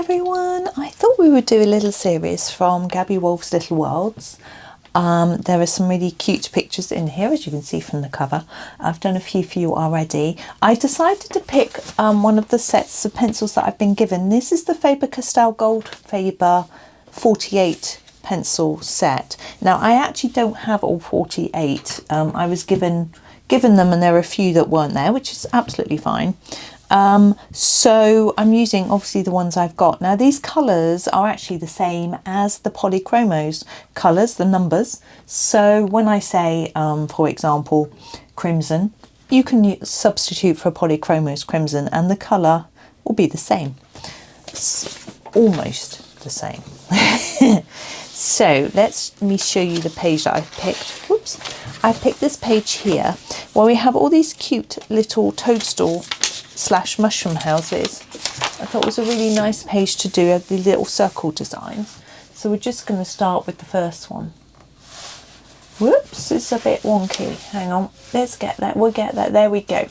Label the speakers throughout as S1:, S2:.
S1: everyone, I thought we would do a little series from Gabi Wolf's Little Worlds. There are some really cute pictures in here, as you can see from the cover. I've done a few for you already. I decided to pick one of the sets of pencils that I've been given. This is the Faber Castell Goldfaber 48 pencil set. Now I actually don't have all 48. I was given them, and there are a few that weren't there, which is absolutely fine. So I'm using obviously the ones I've got. Now these colours are actually the same as the Polychromos colours, the numbers. So when I say, for example, crimson, you can substitute for Polychromos crimson and the colour will be the same. It's almost the same. So let me show you the page that I've picked. Whoops. I picked this page here where we have all these cute little toadstool / mushroom houses. I thought it was a really nice page to do the little circle designs. So we're just going to start with the first one. Whoops, it's a bit wonky. Hang on, let's get that. We'll get that. There we go.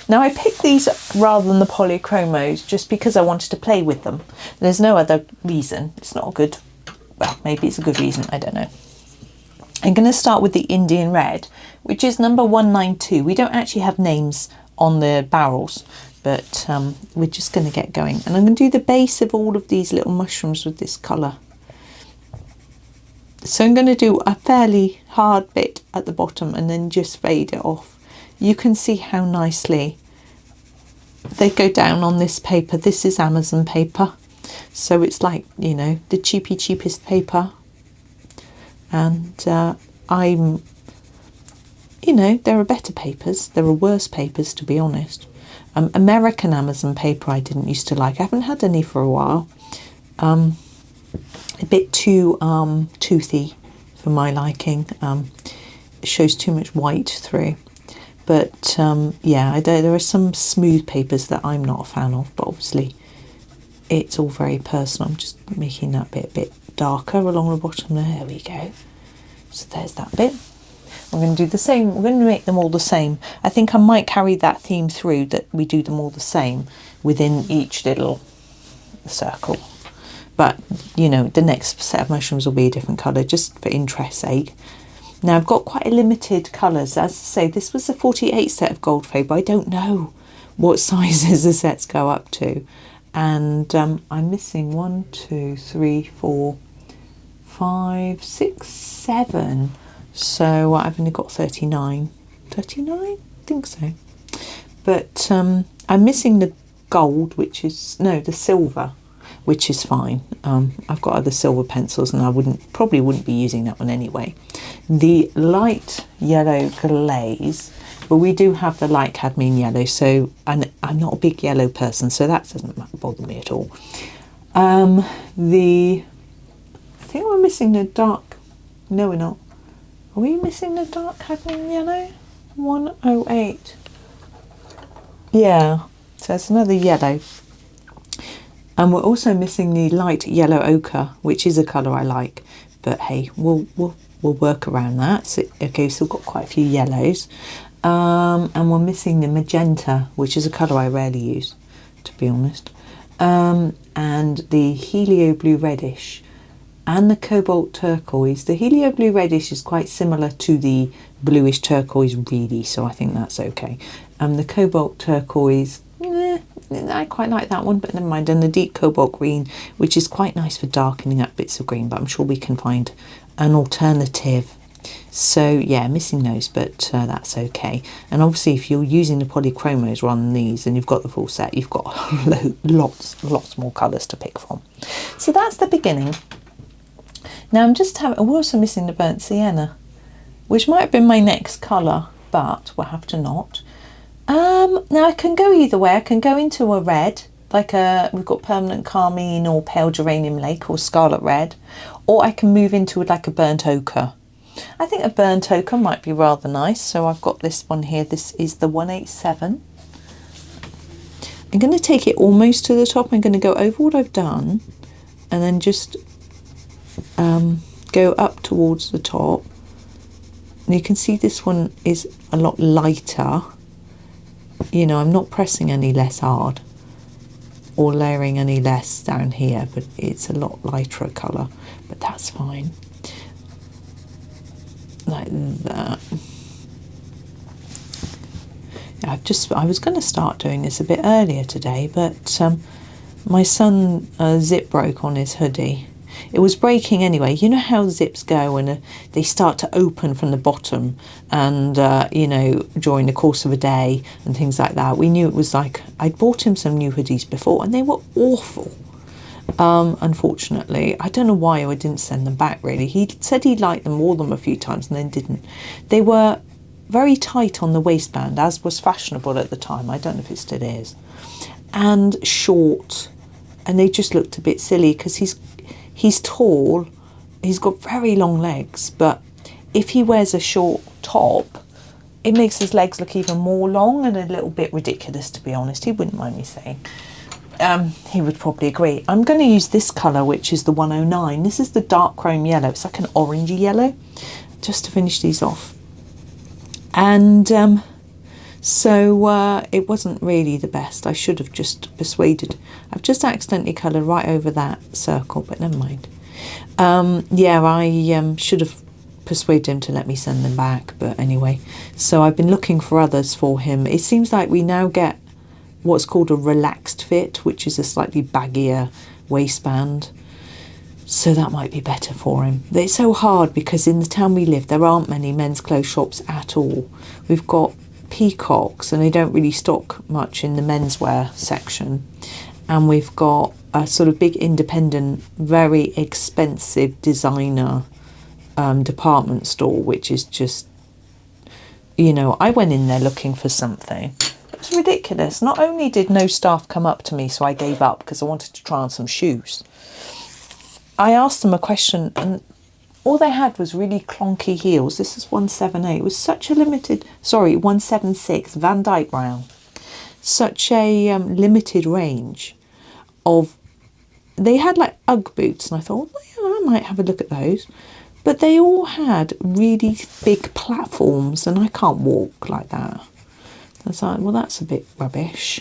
S1: Now I picked these rather than the Polychromos just because I wanted to play with them. There's no other reason. It's not a good, well, maybe it's a good reason, I don't know. I'm going to start with the Indian Red, which is number 192. We don't actually have names on the barrels, but we're just going to get going. And I'm going to do the base of all of these little mushrooms with this colour. So I'm going to do a fairly hard bit at the bottom and then just fade it off. You can see how nicely they go down on this paper. This is Amazon paper. So it's like, you know, the cheapest paper. And I'm, you know, there are better papers. There are worse papers, to be honest. American Amazon paper I didn't used to like. I haven't had any for a while. A bit too toothy for my liking. It shows too much white through. But yeah, there are some smooth papers that I'm not a fan of. But obviously, it's all very personal. I'm just making that bit a bit darker along the bottom there. There we go. So there's that bit. I'm going to do the same. We're going to make them all the same. I think I might carry that theme through, that we do them all the same within each little circle. But, you know, the next set of mushrooms will be a different colour, just for interest's sake. Now, I've got quite a limited colours. As I say, this was a 48 set of Goldfaber. I don't know what sizes the sets go up to. And I'm missing 1, 2, 3, 4, 5, 6, 7. So I've only got 39. 39? I think so. But I'm missing the gold, which is, no, the silver, which is fine. I've got other silver pencils and I probably wouldn't be using that one anyway. The light yellow glaze, but we do have the light cadmium yellow, so, and I'm not a big yellow person, so that doesn't bother me at all. I think we're missing the dark, no we're not. Are we missing the dark cadmium yellow? 108. Yeah, so it's another yellow. And we're also missing the light yellow ochre, which is a colour I like. But hey, we'll work around that. So, okay, so we've got quite a few yellows. And we're missing the magenta, which is a colour I rarely use, to be honest. And the helio blue reddish and the cobalt turquoise. The helio blue reddish is quite similar to the bluish turquoise really, so I think that's okay. The cobalt turquoise, I quite like that one, but never mind. And the deep cobalt green, which is quite nice for darkening up bits of green, but I'm sure we can find an alternative. So yeah, missing those, but that's okay. And obviously if you're using the Polychromos rather than these and you've got the full set, you've got lots more colours to pick from. So that's the beginning. Now we're also missing the burnt sienna, which might have been my next colour, but we'll have to not. Now I can go either way. I can go into a red, like we've got permanent carmine or pale geranium lake or scarlet red, or I can move into like a burnt ochre. I think a burnt ochre might be rather nice, so I've got this one here. This is the 187. I'm going to take it almost to the top. I'm going to go over what I've done and then just go up towards the top. And you can see this one is a lot lighter. You know, I'm not pressing any less hard. or layering any less down here, but it's a lot lighter a colour, but that's fine. Like that. I was going to start doing this a bit earlier today, but my son zip broke on his hoodie. It was breaking anyway. You know how zips go when they start to open from the bottom, and during the course of a day and things like that. We knew it was like, I'd bought him some new hoodies before and they were awful. Unfortunately, I don't know why I didn't send them back really. He said he liked them, wore them a few times and then didn't. They were very tight on the waistband, as was fashionable at the time. I don't know if it still is. And short, and they just looked a bit silly because he's tall, he's got very long legs, but if he wears a short top, it makes his legs look even more long and a little bit ridiculous, to be honest. He wouldn't mind me saying. He would probably agree. I'm going to use this colour, which is the 109. This is the dark chrome yellow. It's like an orangey yellow, just to finish these off. And so it wasn't really the best. I should have just persuaded. I've just accidentally coloured right over that circle, but never mind. I should have persuaded him to let me send them back, but anyway. So I've been looking for others for him. It seems like we now get what's called a relaxed fit, which is a slightly baggier waistband. So that might be better for him. It's so hard because in the town we live, there aren't many men's clothes shops at all. We've got Peacocks and they don't really stock much in the menswear section. And we've got a sort of big independent, very expensive designer department store, which is just, I went in there looking for something. It was ridiculous. Not only did no staff come up to me, so I gave up because I wanted to try on some shoes. I asked them a question and all they had was really clonky heels. This is 178. It was such a 176 Van Dyke brown. Such a limited range of. They had like Ugg boots, and I thought, I might have a look at those. But they all had really big platforms, and I can't walk like that. I was like, well, that's a bit rubbish.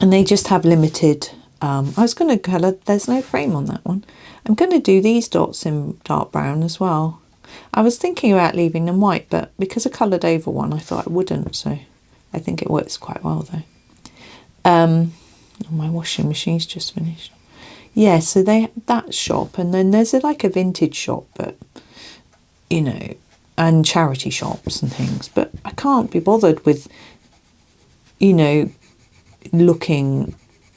S1: And they just have limited. I was going to colour, there's no frame on that one. I'm going to do these dots in dark brown as well. I was thinking about leaving them white, but because I coloured over one, I thought I wouldn't. So I think it works quite well though. My washing machine's just finished. Yeah, so that shop, and then there's like a vintage shop, but and charity shops and things. But I can't be bothered with, looking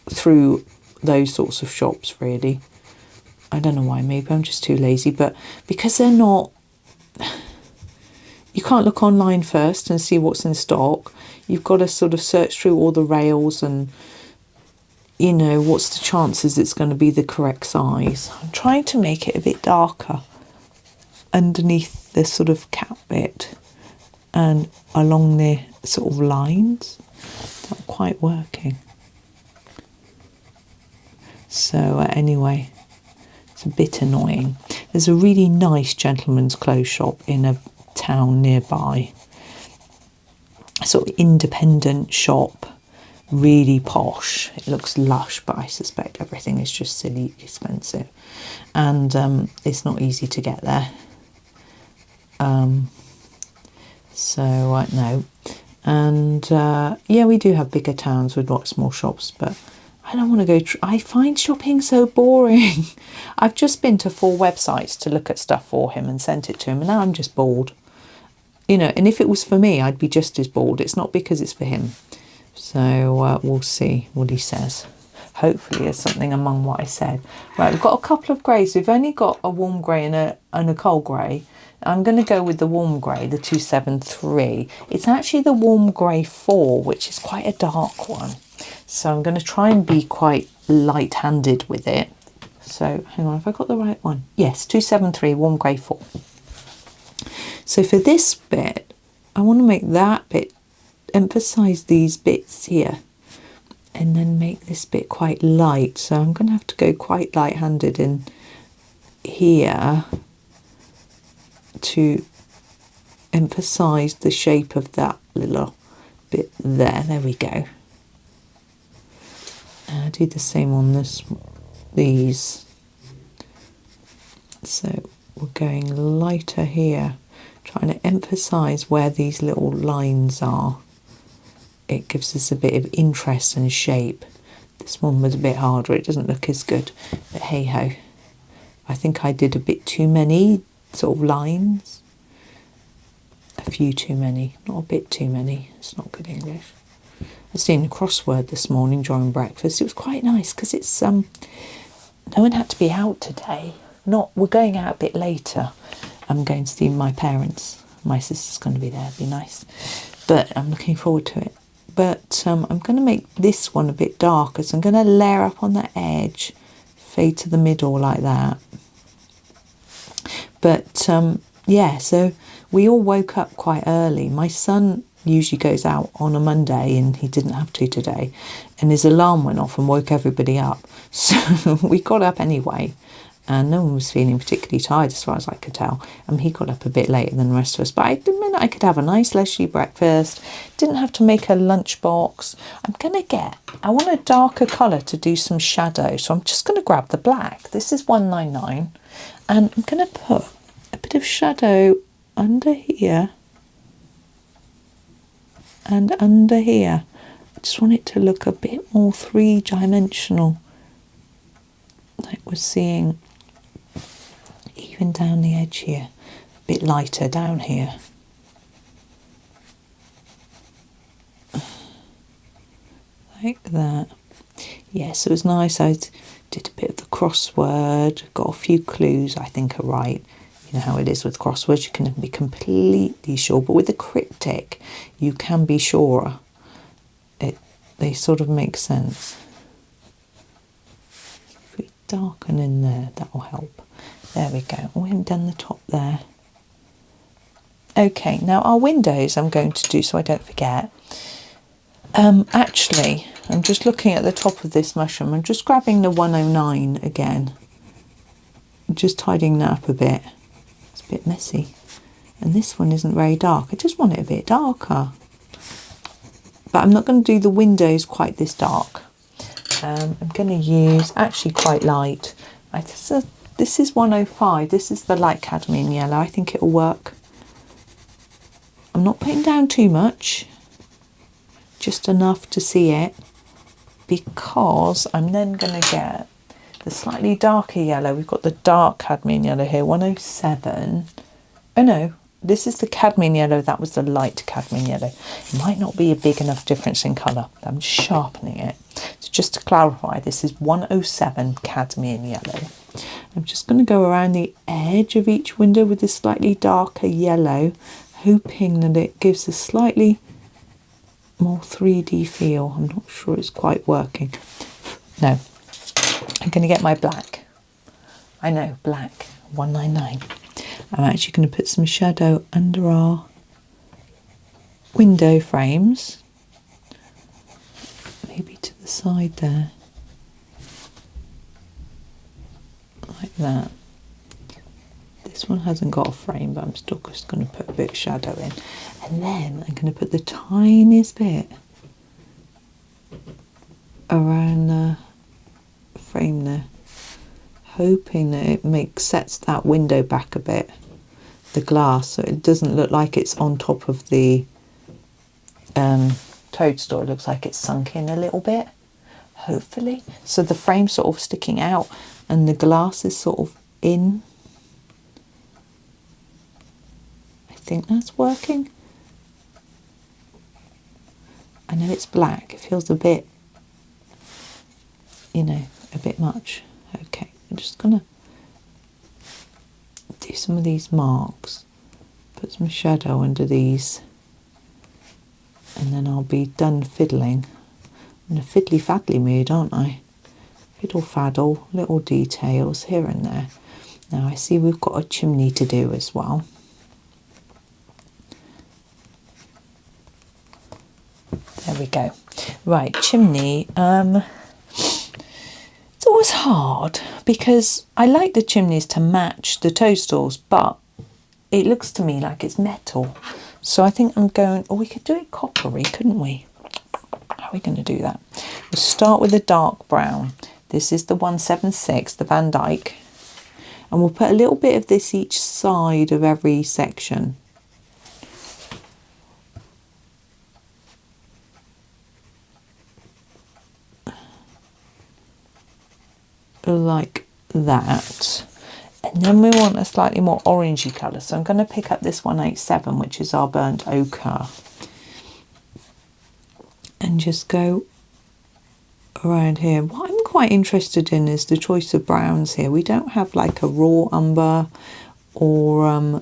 S1: through those sorts of shops really. I don't know why, maybe I'm just too lazy, but because they're not, you can't look online first and see what's in stock. You've got to sort of search through all the rails and what's the chances it's going to be the correct size. I'm trying to make it a bit darker underneath the sort of cap bit and along the sort of lines. Not quite working. So anyway, it's a bit annoying. There's a really nice gentleman's clothes shop in a town nearby. A sort of independent shop, really posh. It looks lush, but I suspect everything is just silly expensive. And it's not easy to get there. No. And we do have bigger towns with lots more shops, but I don't want to go. I find shopping so boring. I've just been to 4 websites to look at stuff for him and sent it to him, and now I'm just bored. And if it was for me, I'd be just as bored. It's not because it's for him. So we'll see what he says. Hopefully there's something among what I said. Right, we've got a couple of greys. We've only got a warm grey and a cold grey. I'm going to go with the warm grey, the 273. It's actually the warm grey 4, which is quite a dark one. So I'm going to try and be quite light-handed with it. So hang on, have I got the right one? Yes, 273, warm grey 4. So for this bit, I want to make that bit, emphasise these bits here, and then make this bit quite light. So I'm going to have to go quite light-handed in here to emphasise the shape of that little bit there. There we go. do the same on these. So we're going lighter here, trying to emphasize where these little lines are. It gives us a bit of interest and shape. This one was a bit harder, it doesn't look as good, but hey ho. I think I did a bit too many sort of lines. A few too many, not a bit too many. It's not good English. I was doing a crossword this morning during breakfast. It was quite nice because it's no one had to be out today. We're going out a bit later. I'm going to see my parents. My sister's going to be there. It'd be nice, but I'm looking forward to it. But I'm going to make this one a bit darker, so I'm going to layer up on the edge, fade to the middle like that. But yeah, so we all woke up quite early. My son usually goes out on a Monday and he didn't have to today, and his alarm went off and woke everybody up. So we got up anyway, and no one was feeling particularly tired as far as I could tell. He got up a bit later than the rest of us, but I meant I could have a nice leisurely breakfast, didn't have to make a lunchbox. I want a darker colour to do some shadow, so I'm just going to grab the black. This is 199, and I'm going to put a bit of shadow under here and under here. I just want it to look a bit more three-dimensional, like we're seeing even down the edge here, a bit lighter down here. Like that. Yes, it was nice. I did a bit of the crossword, got a few clues I think are right. You know how it is with crosswords, you can never be completely sure, but with the cryptic you can be surer. They sort of make sense. If we darken in there, that will help. There we go. We haven't done the top there. Okay, now our windows I'm going to do so I don't forget. Actually, I'm just looking at the top of this mushroom. I'm just grabbing the 109 again. Just tidying that up a bit. It's a bit messy. And this one isn't very dark. I just want it a bit darker. But I'm not going to do the windows quite this dark. I'm going to use, actually quite light. This is 105. This is the light cadmium yellow. I think it'll work. I'm not putting down too much. Just enough to see it. Because I'm then going to get the slightly darker yellow. We've got the dark cadmium yellow here, 107. Oh no, this is the cadmium yellow. That was the light cadmium yellow. It might not be a big enough difference in colour. I'm sharpening it. So just to clarify, this is 107 cadmium yellow. I'm just going to go around the edge of each window with this slightly darker yellow, hoping that it gives a slightly more 3D feel. I'm not sure it's quite working. No, I'm going to get my black. I know, black, 199. I'm actually going to put some shadow under our window frames, maybe to the side there, like that. This one hasn't got a frame, but I'm still just going to put a bit of shadow in, and then I'm going to put the tiniest bit around the frame there, hoping that it sets that window back a bit, the glass, so it doesn't look like it's on top of the Toadstool. It looks like it's sunk in a little bit, hopefully, so the frame's sort of sticking out and the glass is sort of in. I think that's working. I know it's black, it feels a bit, you know, a bit much. Okay, I'm just gonna do some of these marks, put some shadow under these, and then I'll be done fiddling. I'm in a fiddly faddly mood, aren't I? Fiddle faddle, little details here and there. Now I see we've got a chimney to do as well. There we go. Right, chimney. It's always hard because I like the chimneys to match the toadstools, but it looks to me like it's metal. So I think I'm going, oh, we could do it coppery, couldn't we? I we're going to do that. We'll start with the dark brown. This is the 176, the Van Dyke. And we'll put a little bit of this each side of every section. Like that. And then we want a slightly more orangey colour. So I'm going to pick up this 187, which is our burnt ochre. And just go around here. What I'm quite interested in is the choice of browns here. We don't have like a raw umber or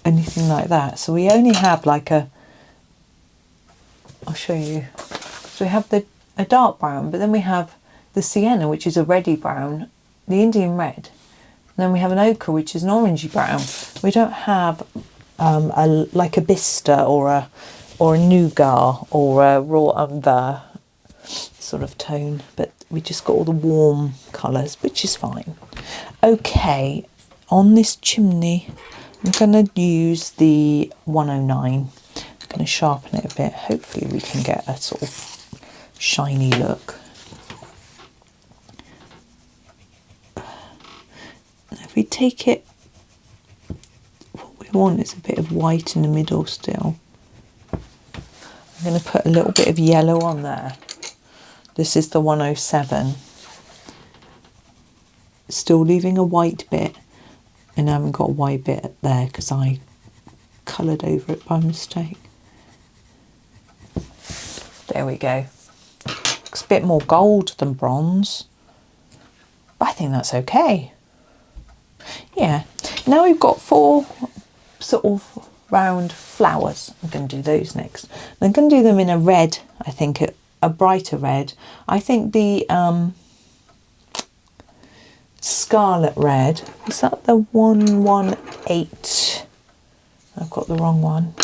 S1: anything like that. So we only have like a, I'll show you. So we have a dark brown, but then we have the sienna, which is a reddy brown, the Indian red. And then we have an ochre, which is an orangey brown. We don't have like a bista or a nougat or a raw umber sort of tone, but we just got all the warm colours, which is fine. Okay, on this chimney, I'm going to use the 109. I'm going to sharpen it a bit. Hopefully we can get a sort of shiny look. If we take it, what we want is a bit of white in the middle still. I'm going to put a little bit of yellow on there. This is the 107. Still leaving a white bit, and I haven't got a white bit there because I coloured over it by mistake. There we go. Looks a bit more gold than bronze. I think that's okay. Yeah. Now we've got 4 sort of round flowers. I'm going to do those next. I'm going to do them in a red, I think, a brighter red. I think the scarlet red, is that the 118? I've got the wrong one.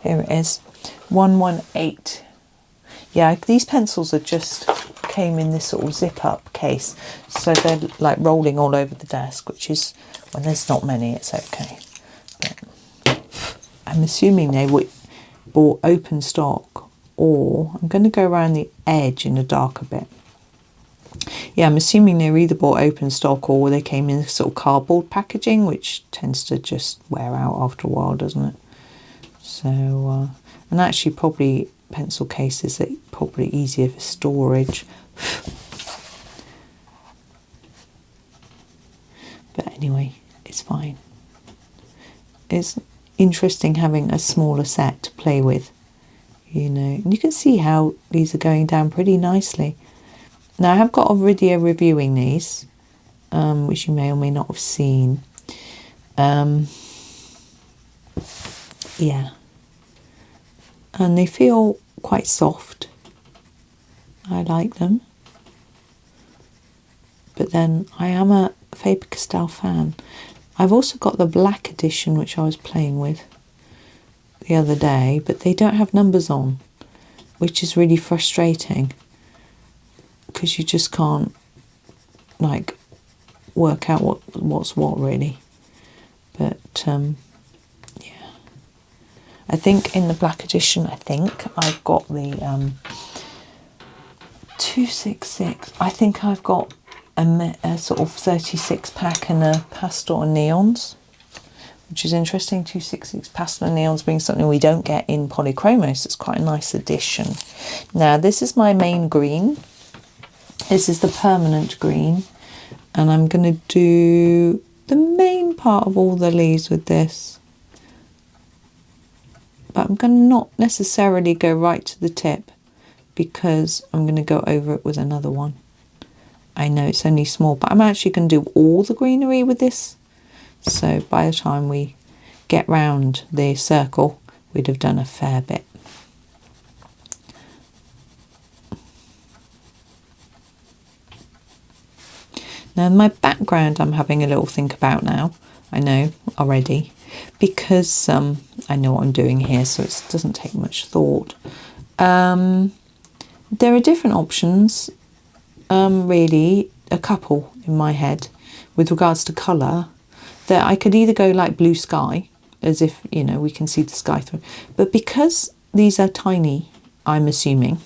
S1: Here it is, 118. Yeah, these pencils are just came in this sort of zip up case, so they're like rolling all over the desk, which is, when there's not many, it's okay. But I'm assuming they bought open stock, or I'm going to go around the edge in a darker bit. Yeah, I'm assuming they either bought open stock or they came in sort of cardboard packaging, which tends to just wear out after a while, doesn't it? So, and actually probably pencil cases are probably easier for storage. But anyway, it's fine. It's interesting having a smaller set to play with, you know. And you can see how these are going down pretty nicely. Now I have got a video reviewing these, which you may or may not have seen. Yeah. And they feel quite soft. I like them. But then I am a Faber Castell fan. I've also got the black edition, which I was playing with the other day, but they don't have numbers on, which is really frustrating because you just can't like work out what's what really. But yeah, I think in the black edition, I think I've got the 266. I think I've got a sort of 36 pack and a pastel and neons, which is interesting. 266 pastel and neons being something we don't get in polychromos. It's quite a nice addition. Now this is my main green. This is the permanent green, and I'm going to do the main part of all the leaves with this, but I'm going to not necessarily go right to the tip because I'm going to go over it with another one. I know it's only small, but I'm actually going to do all the greenery with this, so by the time we get round the circle we'd have done a fair bit. Now my background I'm having a little think about now, I know already, because I know what I'm doing here, so it doesn't take much thought. There are different options, really, a couple in my head with regards to colour, that I could either go like blue sky, as if, you know, we can see the sky through, but because these are tiny I'm assuming,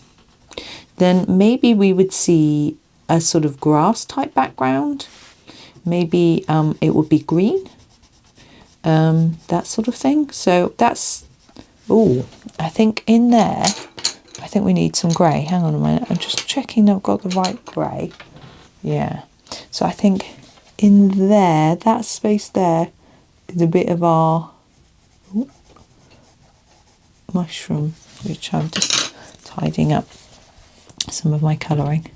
S1: then maybe we would see a sort of grass type background. Maybe it would be green, that sort of thing. So that's, oh, I think in there, I think we need some grey. Hang on a minute, I'm just checking I've got the right grey. Yeah, so I think in there, that space there is a bit of our mushroom, which I'm just tidying up some of my colouring.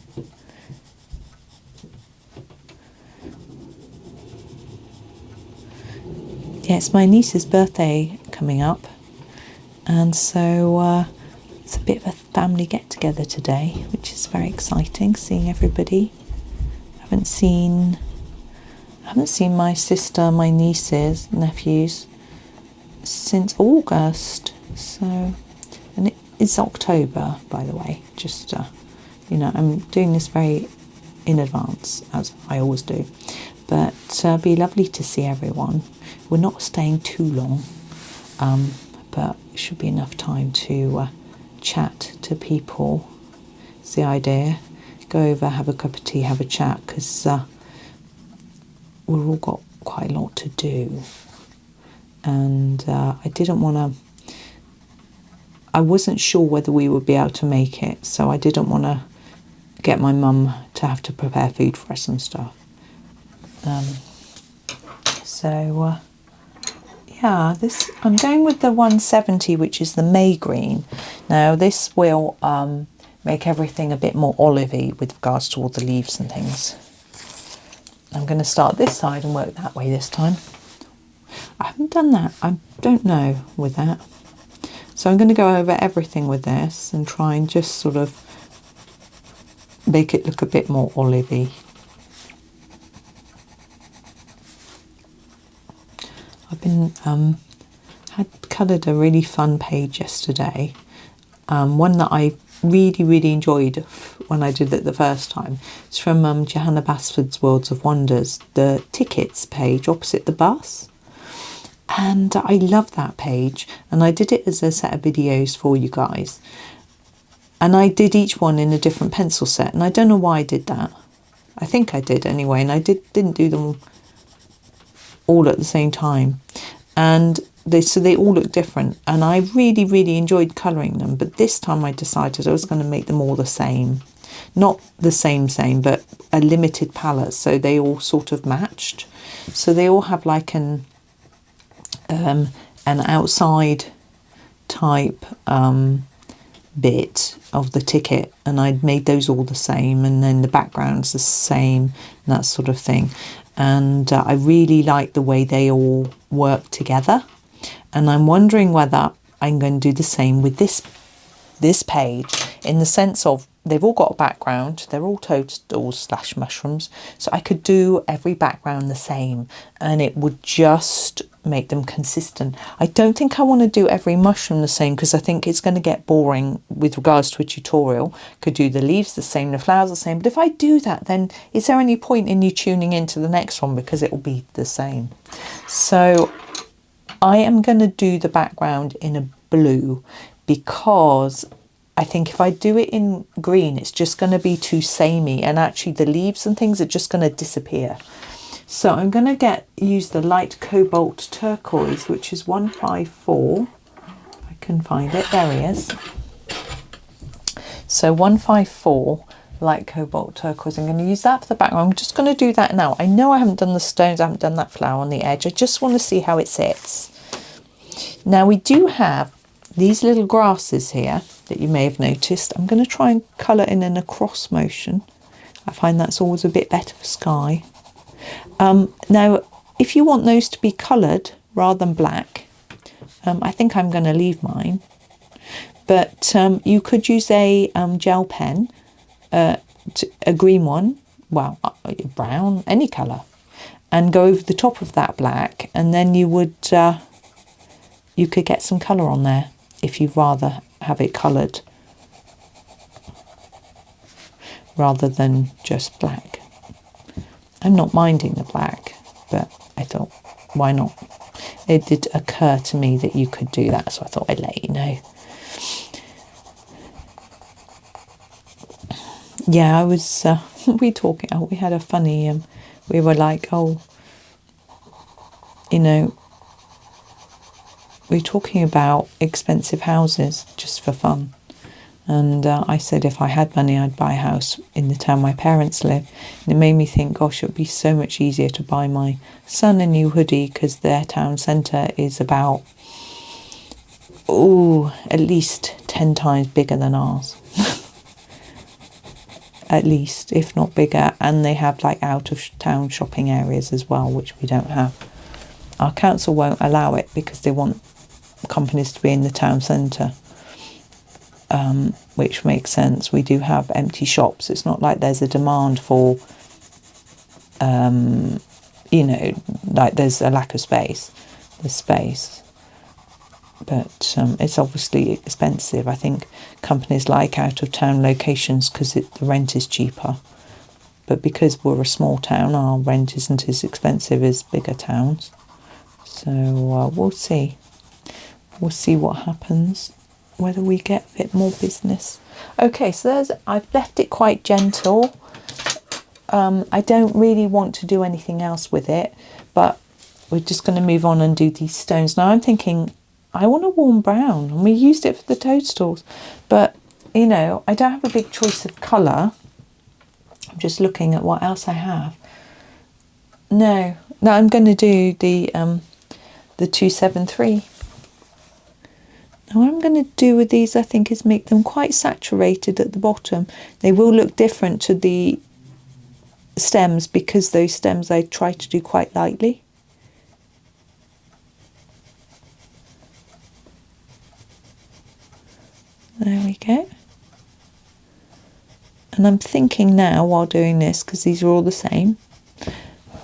S1: Yeah, it's my niece's birthday coming up, and so it's a bit of a family get-together today, which is very exciting, seeing everybody. I haven't seen my sister, my nieces, nephews since August. So, and it is October, by the way. Just you know, I'm doing this very in advance, as I always do. But it'd be lovely to see everyone. We're not staying too long, but it should be enough time to chat to people. It's the idea. Go over, have a cup of tea, have a chat, because we've all got quite a lot to do. And I didn't want to, I wasn't sure whether we would be able to make it, so I didn't want to get my mum to have to prepare food for us and stuff. Yeah, this, I'm going with the 170, which is the May green. Now this will make everything a bit more olivey with regards to all the leaves and things. I'm going to start this side and work that way this time. I haven't done that, I don't know with that. So I'm going to go over everything with this and try and just sort of make it look a bit more olivey. I've been had coloured a really fun page yesterday, one that I really enjoyed when I did it the first time. It's from Johanna Basford's Worlds of Wonders, the tickets page opposite the bus, and I love that page, and I did it as a set of videos for you guys, and I did each one in a different pencil set, and I don't know why I did that. I think I did anyway, and I didn't do them all at the same time, and they all look different, and I really enjoyed colouring them. But this time I decided I was going to make them all the same, not the same, but a limited palette, so they all sort of matched. So they all have like an outside type bit of the ticket, and I'd made those all the same, and then the background's the same and that sort of thing. And I really like the way they all work together, and I'm wondering whether I'm going to do the same with this page, in the sense of they've all got a background, they're all toadstools / mushrooms, so I could do every background the same and it would just make them consistent. I don't think I want to do every mushroom the same, because I think it's going to get boring with regards to a tutorial. Could do the leaves the same, the flowers the same, but if I do that, then is there any point in you tuning into the next one, because it will be the same? So I am going to do the background in a blue, because I think if I do it in green, it's just going to be too samey, and actually the leaves and things are just going to disappear. So I'm going to use the light cobalt turquoise, which is 154. I can find it. There he is. So 154 light cobalt turquoise. I'm going to use that for the background. I'm just going to do that now. I know I haven't done the stones. I haven't done that flower on the edge. I just want to see how it sits. Now we do have these little grasses here that you may have noticed. I'm going to try and colour in an across motion. I find that's always a bit better for sky. Now, if you want those to be coloured rather than black, I think I'm going to leave mine. But you could use a gel pen, a green one, well, brown, any colour, and go over the top of that black, and then you could get some colour on there if you'd rather have it coloured rather than just black. I'm not minding the black, but I thought, why not? It did occur to me that you could do that, so I thought I'd let you know. yeah, I was, we had a funny, we were like, oh, you know, we're talking about expensive houses just for fun. And I said if I had money, I'd buy a house in the town my parents live. And it made me think, gosh, it would be so much easier to buy my son a new hoodie because their town centre is about, at least 10 times bigger than ours. At least, if not bigger. And they have like out of town shopping areas as well, which we don't have. Our council won't allow it because they want companies to be in the town centre. Which makes sense. We do have empty shops. It's not like there's a demand for, like there's a lack of space. There's space. But it's obviously expensive. I think companies like out of town locations because the rent is cheaper. But because we're a small town, our rent isn't as expensive as bigger towns. So we'll see. We'll see what happens. Whether we get a bit more business. Okay, so I've left it quite gentle. I don't really want to do anything else with it, but we're just going to move on and do these stones. Now I'm thinking, I want a warm brown, and we used it for the toadstools, but I don't have a big choice of colour. I'm just looking at what else I have. No, I'm going to do the 273. Now what I'm going to do with these, I think, is make them quite saturated at the bottom. They will look different to the stems because those stems I try to do quite lightly. There we go. And I'm thinking now, while doing this, because these are all the same,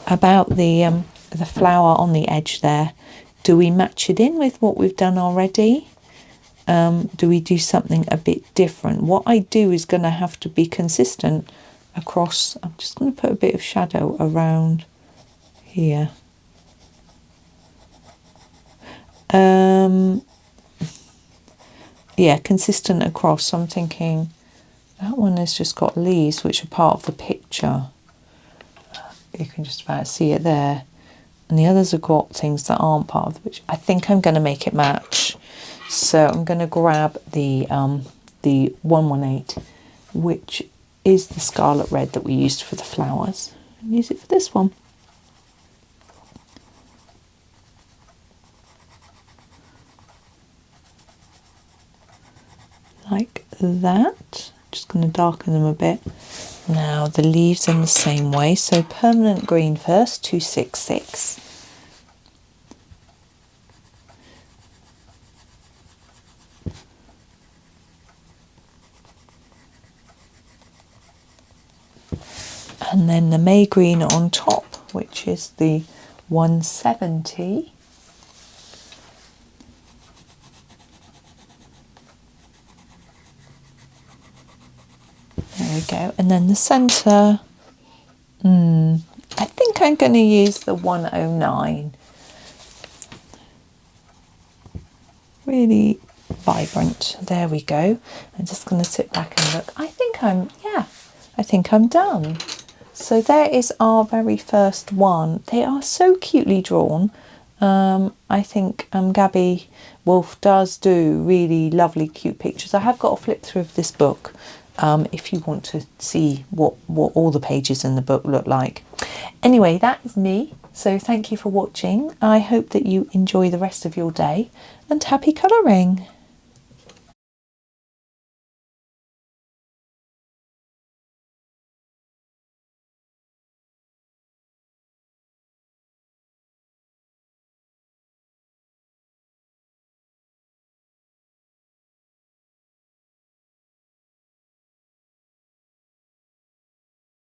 S1: about the flower on the edge there. Do we match it in with what we've done already? Do we do something a bit different? What I do is going to have to be consistent across. I'm just going to put a bit of shadow around here. Yeah, consistent across. So I'm thinking that one has just got leaves which are part of the picture. You can just about see it there. And the others have got things that aren't part of the picture. I think I'm going to make it match. So I'm going to grab the 118, which is the scarlet red that we used for the flowers, and use it for this one. Like that. Just going to darken them a bit. Now the leaves in the same way. So permanent green first, 266. And then the May green on top, which is the 170. There we go. And then the centre, I think I'm going to use the 109. Really vibrant. There we go. I'm just going to sit back and look. I think I'm done. So there is our very first one. They are so cutely drawn. I think Gabi Wolf does do really lovely, cute pictures. I have got a flip through of this book if you want to see what all the pages in the book look like. Anyway, that is me. So thank you for watching. I hope that you enjoy the rest of your day and happy colouring.